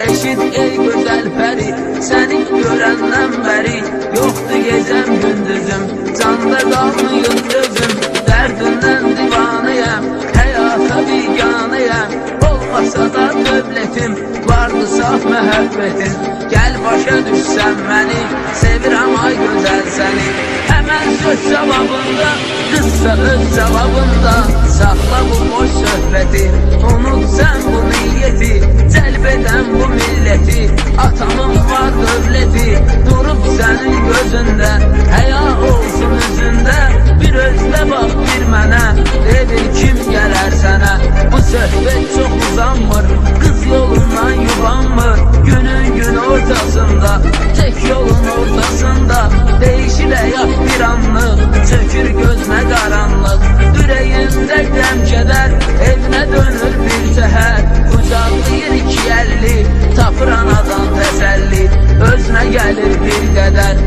Eşit ey güzel peri, seni görəndən bəri yoxdur gecəm gündüzüm, canda qalmayıb gözüm. Dərdindən divanıyam, həyata biganıyam. Olmasa da dövlətim, vardı saf məhəbbətin. Gəl başa düşsən məni, sevirəm ay gözəl səni. Həmən söz cavabında, qızsa öz cavabında. Saxla bu boş söhbəti, unut sən bu niyyəti. Cəlb edən bu milləti, atamın var dövləti. Durub sənin gözündə, həya olsun üzündə. Bir özlə bax bir mənə, dedi kim gələr sənə. Bu söhbət çox uzanmır, qız yolundan yubanmır. Günün gün ortasında, tek yolun ortasında. Değişir həyat bir anlıq, çökür gözünə qaranlıq. Ürəyində qəm kədər, evinə dönür bir səhər. Qucaqlayır iki əlli, tapır anadan təsəlli. Özünə gəlir bir qədər.